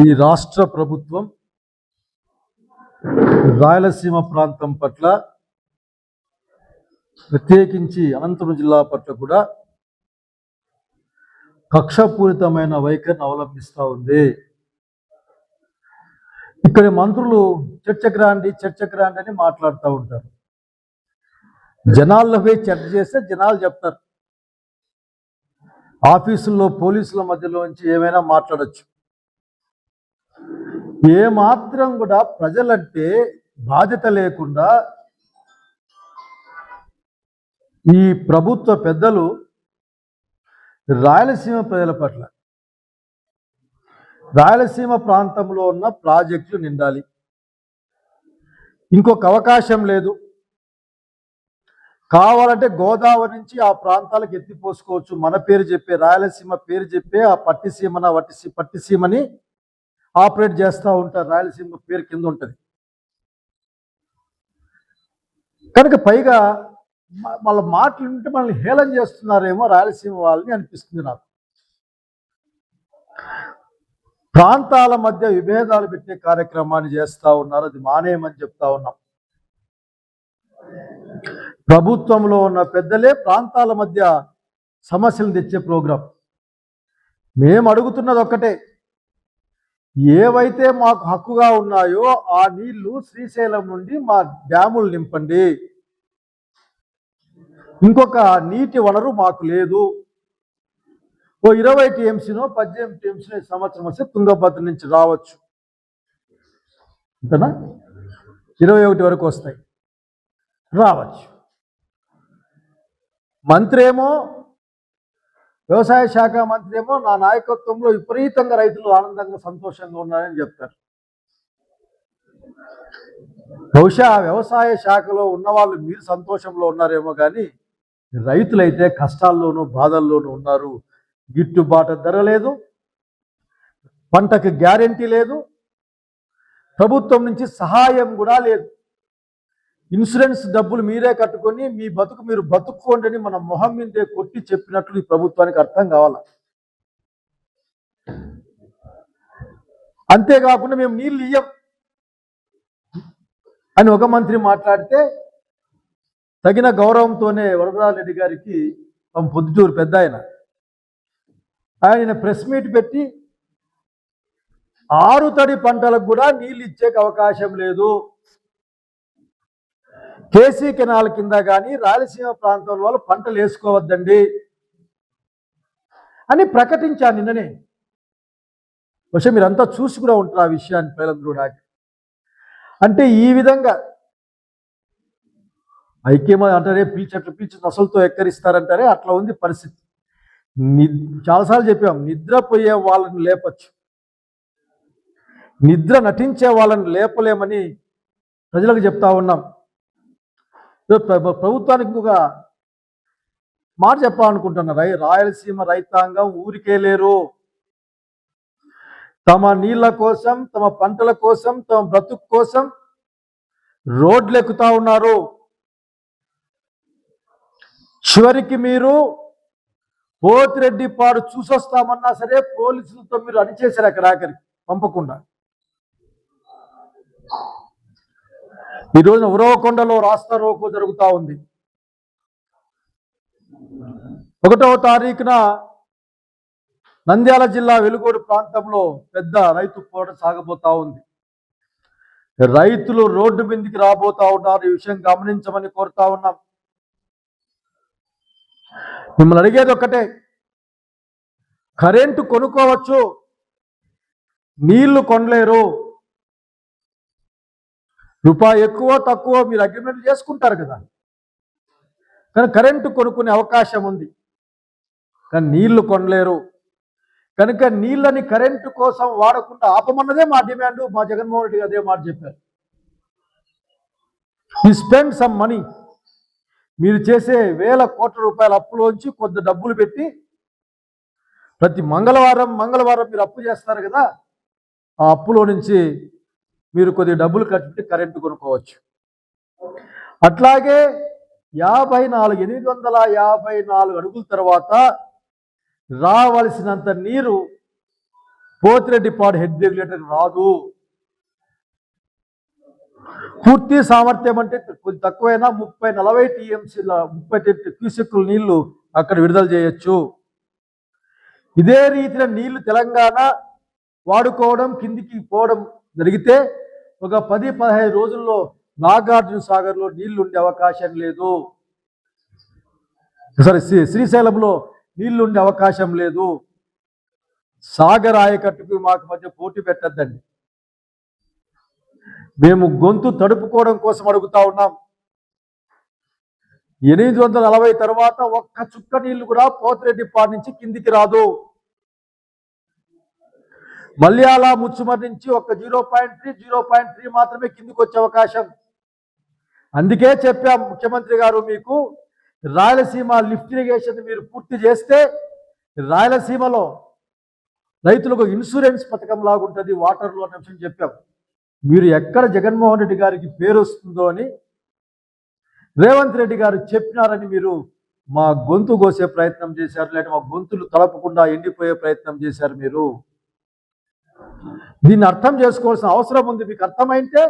ఈ రాష్ట్ర ప్రభుత్వం రాయలసీమ ప్రాంతం పట్ల, ప్రత్యేకించి అనంతపురం జిల్లా పట్ల కూడా కక్షపూరితమైన వైఖరిని అవలంబిస్తూ ఉంది. ఇక్కడ మంత్రులు చర్చకు రాండి అని మాట్లాడుతూ ఉంటారు. జనాల్లో పోయి చర్చ చేస్తే జనాలు చెప్తారు. ఆఫీసుల్లో పోలీసుల మధ్యలోంచి ఏమైనా మాట్లాడచ్చు. ఏమాత్రం కూడా ప్రజలంటే బాధ్యత లేకుండా ఈ ప్రభుత్వ పెద్దలు రాయలసీమ ప్రజల పట్ల, రాయలసీమ ప్రాంతంలో ఉన్న ప్రాజెక్టులు నిండాలి, ఇంకొక అవకాశం లేదు, కావాలంటే గోదావరి నుంచి ఆ ప్రాంతాలకు ఎత్తిపోసుకోవచ్చు, మన పేరు చెప్పే రాయలసీమ పేరు చెప్పే ఆ పట్టిసీమని ఆపరేట్ చేస్తూ ఉంటారు. రాయలసీమ పేరు కింద ఉంటుంది కనుక పైగా వాళ్ళ మాటలు ఉంటే మనల్ని హేళన చేస్తున్నారేమో రాయలసీమ వాళ్ళని అనిపిస్తుంది నాకు. ప్రాంతాల మధ్య విభేదాలు పెట్టే కార్యక్రమాన్ని చేస్తూ ఉన్నారు. అది మానేయమని చెప్తా ఉన్నాం. ప్రభుత్వంలో ఉన్న పెద్దలే ప్రాంతాల మధ్య సమస్యలు తెచ్చే ప్రోగ్రాం. మేము అడుగుతున్నది ఒక్కటే, ఏవైతే మాకు హక్కుగా ఉన్నాయో ఆ నీళ్లు శ్రీశైలం నుండి మా డ్యాములు నింపండి. ఇంకొక నీటి వనరు మాకు లేదు. ఓ 20 టీఎంసీనో 18 టీఎంసీనో సంవత్సరం వస్తే తుంగభద్ర నుంచి రావచ్చు. అంతేనా? 21 వరకు వస్తాయి, రావచ్చు. మంత్రి ఏమో, వ్యవసాయ శాఖ మంత్రి ఏమో నా నాయకత్వంలో విపరీతంగా రైతులు ఆనందంగా సంతోషంగా ఉన్నారని చెప్తారు. బహుశా వ్యవసాయ శాఖలో ఉన్నవాళ్ళు మీరు సంతోషంలో ఉన్నారేమో కానీ రైతులైతే కష్టాల్లోనూ బాధల్లోనూ ఉన్నారు. గిట్టుబాటు ధర లేదు, పంటకు గ్యారెంటీ లేదు, ప్రభుత్వం నుంచి సహాయం కూడా లేదు. ఇన్సూరెన్స్ డబ్బులు మీరే కట్టుకొని మీ బతుకు మీరు బతుక్కోండి అని మన మొహం మీదే కొట్టి చెప్పినట్లు ఈ ప్రభుత్వానికి అర్థం కావాలి. అంతేకాకుండా మేము నీళ్ళు ఇయ్యం అని ఒక మంత్రి మాట్లాడితే తగిన గౌరవంతోనే వరదరాజరెడ్డి గారికి పొద్దుటూరు పెద్ద ఆయన ప్రెస్ మీట్ పెట్టి 6 తడి పంటలకు కూడా నీళ్ళు ఇచ్చే అవకాశం లేదు, కేసీ కెనాల్ కింద కానీ రాయలసీమ ప్రాంతం వాళ్ళు పంటలు వేసుకోవద్దండి అని ప్రకటించాను నిన్ననే. బహుశా మీరంతా చూసి కూడా ఉంటారు ఆ విషయాన్ని. ప్రజలందరూ నాకు అంటే ఈ విధంగా ఐక్యమత్యం అంటారే, పీల్చి నసలతో ఎక్కరిస్తారంటారే, అట్లా ఉంది పరిస్థితి. చాలాసార్లు చెప్పాం, నిద్రపోయే వాళ్ళని లేపచ్చు, నిద్ర నటించే వాళ్ళని లేపలేమని ప్రజలకు చెప్తా ఉన్నాం. ప్రభుత్వానికి ఇంకొక మాట చెప్పాలనుకుంటున్నా. రాయలసీమ రైతాంగం ఊరికే లేరు. తమ నీళ్ళ కోసం, తమ పంటల కోసం, తమ బ్రతుకు కోసం రోడ్లు ఎక్కుతా ఉన్నారు. చివరికి మీరు పోతిరెడ్డిపాడు చూసొస్తామన్నా సరే పోలీసులతో మీరు అణిచేశారు, అక్కడ ఆఖరికి పంపకుండా. ఈ రోజున ఉరవకొండలో రాస్తా రోకో జరుగుతూ ఉంది. 1వ తారీఖున నంద్యాల జిల్లా వెలుగోడు ప్రాంతంలో పెద్ద రైతు పోరాటం సాగబోతా ఉంది. రైతులు రోడ్డు మీదకి రాబోతా ఉన్నారు. ఈ విషయం గమనించమని కోరుతా ఉన్నాం. మిమ్మల్ని అడిగేది ఒక్కటే, కరెంటు కొనుక్కోవచ్చు, నీళ్లు కొనలేరు. రూపాయి ఎక్కువ తక్కువ మీరు అగ్రిమెంట్ చేసుకుంటారు కదా, కానీ కరెంటు కొనుక్కునే అవకాశం ఉంది, కానీ నీళ్లు కొనలేరు. కనుక నీళ్ళని కరెంటు కోసం వాడకుండా ఆపమన్నదే మా డిమాండ్. మా జగన్మోహన్ రెడ్డి అదే మాట చెప్పారు. యూ స్పెండ్ సమ్ మనీ, మీరు చేసే వేల కోట్ల రూపాయల అప్పులోంచి కొంత డబ్బులు పెట్టి ప్రతి మంగళవారం మీరు అప్పు చేస్తారు కదా, ఆ అప్పులో నుంచి మీరు కొద్ది డబ్బులు ఖర్చు పెట్టి కరెంటు కొనుక్కోవచ్చు. అట్లాగే 854 అడుగుల తర్వాత రావలసినంత నీరు పోతిరెడ్డిపాడు హెడ్ రెగ్యులేటర్ రాదు. పూర్తి సామర్థ్యం అంటే కొంచెం తక్కువైనా 30-40 టీఎంసీల 30 క్యూసెక్కుల నీళ్లు అక్కడ విడుదల చేయొచ్చు. ఇదే రీతిలో నీళ్లు తెలంగాణ వాడుకోవడం కిందికి పోవడం జరిగితే ఒక 10-15 రోజుల్లో నాగార్జున సాగర్లో నీళ్లు ఉండే అవకాశం లేదు. శ్రీశైలంలో నీళ్లు ఉండే అవకాశం లేదు. సాగర్ ఆయకట్టుకు మాకు మధ్య పోటీ పెట్టద్దండి. మేము గొంతు తడుపుకోవడం కోసం అడుగుతా ఉన్నాం. 840 తర్వాత ఒక్క చుక్క నీళ్లు కూడా పోతిరెడ్డిపాడు నుంచి కిందికి రాదు. మల్యాల ముచ్చుమరి నుంచి ఒక 0.3 మాత్రమే కిందికి వచ్చే అవకాశం. అందుకే చెప్పాం ముఖ్యమంత్రి గారు, మీకు రాయలసీమ లిఫ్ట్ ఇరిగేషన్ మీరు పూర్తి చేస్తే రాయలసీమలో రైతులకు ఇన్సూరెన్స్ పథకం లాగుంటుంది వాటర్లో అనే విషయం చెప్పాం. మీరు ఎక్కడ జగన్మోహన్ రెడ్డి గారికి పేరు వస్తుందో అని రేవంత్ రెడ్డి గారు చెప్పినారని మీరు మా గొంతు కోసే ప్రయత్నం చేశారు, లేకపోతే మా గొంతులు తలపకుండా ఎండిపోయే ప్రయత్నం చేశారు. మీరు దీన్ని అర్థం చేసుకోవాల్సిన అవసరం ఉంది. మీకు అర్థమైతే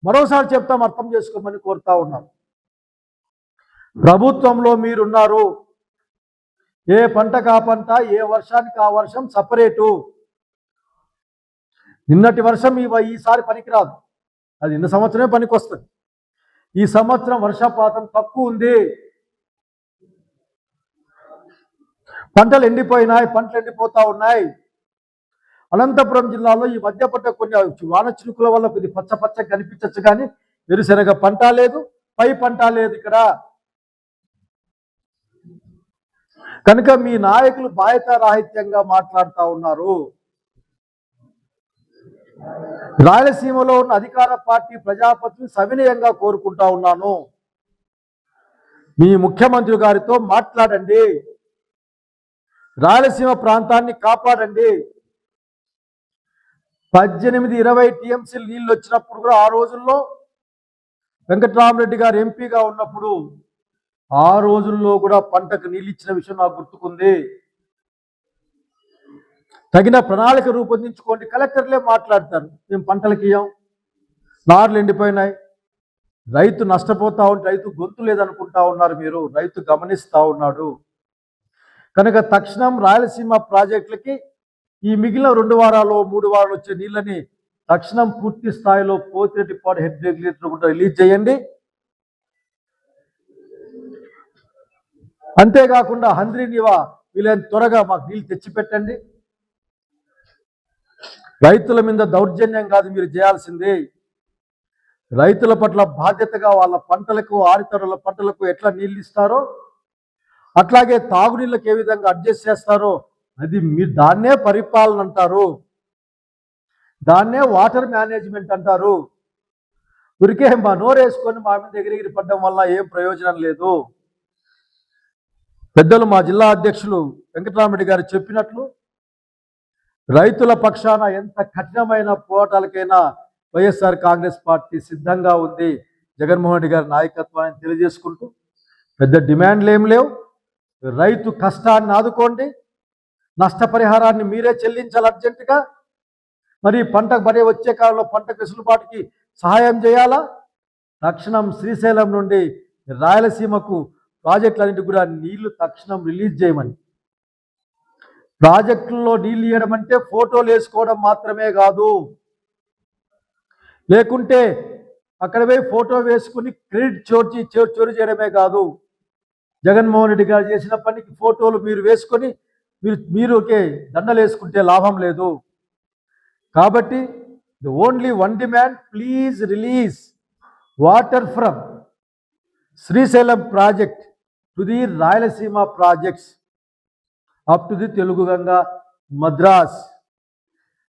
మరోసారి చెప్తాం, అర్థం చేసుకోమని కోరుతా ఉన్నాం. ప్రభుత్వంలో మీరున్నారు. ఏ పంటకు ఆ పంట, ఏ వర్షానికి ఆ వర్షం సపరేటు. నిన్నటి వర్షం ఈసారి పనికిరాదు, అది నిన్న సంవత్సరమే పనికి వస్తుంది. ఈ సంవత్సరం వర్షపాతం తక్కువ ఉంది, పంటలు ఎండిపోయినాయి, పంటలు ఎండిపోతా ఉన్నాయి. అనంతపురం జిల్లాలో ఈ మధ్య పడ్డ కొన్ని వాన చినుకుల వల్ల కొద్ది పచ్చ కనిపించచ్చు, కానీ వేరుశనగ పంట లేదు, పై పంట లేదు ఇక్కడ. కనుక మీ నాయకులు బాధ్యతారాహిత్యంగా మాట్లాడుతూ ఉన్నారు. రాయలసీమలో ఉన్న అధికార పార్టీ ప్రజాపతిని సవినయంగా కోరుకుంటా ఉన్నాను, మీ ముఖ్యమంత్రి గారితో మాట్లాడండి, రాయలసీమ ప్రాంతాన్ని కాపాడండి. 18-20 టీఎంసీలు నీళ్ళు వచ్చినప్పుడు కూడా ఆ రోజుల్లో వెంకట్రామరెడ్డి గారు ఎంపీగా ఉన్నప్పుడు ఆ రోజుల్లో కూడా పంటకు నీళ్ళు ఇచ్చిన విషయం నాకు గుర్తుకుంది. తగిన ప్రణాళిక రూపొందించుకోండి. కలెక్టర్లే మాట్లాడతారు, మేము పంటలకు ఇయ్యం, నార్లు ఎండిపోయినాయి, రైతు నష్టపోతా ఉంటే రైతు గొంతు లేదనుకుంటా ఉన్నారు మీరు. రైతు గమనిస్తూ ఉన్నాడు. కనుక తక్షణం రాయలసీమ ప్రాజెక్టులకి ఈ మిగిలిన 2 వారాలు 3 వారాలు వచ్చే నీళ్ళని తక్షణం పూర్తి స్థాయిలో పోతిరెడ్డిపాడు హెడ్ రెగ్యులేటర్ కూడా రిలీజ్ చేయండి. అంతేకాకుండా హంద్రీనివా వీలైన త్వరగా మాకు నీళ్ళు తెచ్చిపెట్టండి. రైతుల మీద దౌర్జన్యం కాదు మీరు చేయాల్సింది, రైతుల పట్ల బాధ్యతగా వాళ్ళ పంటలకు, ఆరితరుల పంటలకు ఎట్లా నీళ్ళు ఇస్తారో అట్లాగే తాగునీళ్ళకి ఏ విధంగా అడ్జస్ట్ చేస్తారో అది మీరు దాన్నే పరిపాలన అంటారు, దాన్నే వాటర్ మేనేజ్మెంట్ అంటారు. ఊరికే మా నోరేసుకొని మా మీద ఎగిరిగిరి పడ్డం వల్ల ఏం ప్రయోజనం లేదు. పెద్దలు మా జిల్లా అధ్యక్షులు వెంకటరామరెడ్డి గారు చెప్పినట్లు రైతుల పక్షాన ఎంత కఠినమైన పోరాటాలకైనా వైఎస్ఆర్ కాంగ్రెస్ పార్టీ సిద్ధంగా ఉంది. జగన్మోహన్ రెడ్డి గారి నాయకత్వాన్ని తెలియజేసుకుంటూ పెద్ద డిమాండ్లు ఏం లేవు. రైతు కష్టాన్ని ఆదుకోండి, నష్టపరిహారాన్ని మీరే చెల్లించాలి అర్జెంటుగా. మరి వచ్చే కాలంలో పంటకు వెసులుబాటుకి సహాయం చేయాలా. తక్షణం శ్రీశైలం నుండి రాయలసీమకు ప్రాజెక్టులన్నింటికి కూడా నీళ్లు తక్షణం రిలీజ్ చేయమని. ప్రాజెక్టుల్లో నీళ్ళు ఇవ్వడం అంటే ఫోటోలు వేసుకోవడం మాత్రమే కాదు, లేకుంటే అక్కడ పోయి ఫోటో వేసుకుని క్రెడిట్ చోరీ చేయడమే కాదు. జగన్మోహన్ రెడ్డి గారు చేసిన పనికి ఫోటోలు మీరు వేసుకొని మీరు దండలు వేసుకుంటే లాభం లేదు. కాబట్టి the only one demand, please release water from Srisailam project to the Rayalaseema projects up to the Telugu Ganga, Madras.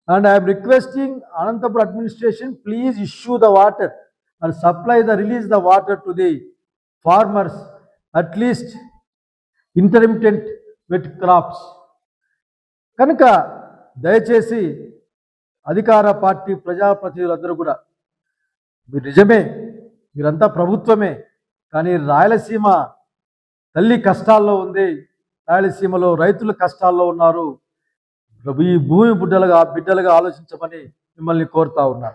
And I am requesting Anantapur administration, please issue the water and release the water to the farmers, at least intermittent wet crops. కనుక దయచేసి అధికార party ప్రజాప్రతినిధులందరూ కూడా మీరు నిజమే, మీరంతా ప్రభుత్వమే, కానీ రాయలసీమ తల్లి కష్టాల్లో ఉంది, రాయలసీమలో రైతులు కష్టాల్లో ఉన్నారు. ప్రభు ఈ భూమి బిడ్డలుగా ఆలోచించమని మిమ్మల్ని కోరుతా ఉన్నారు.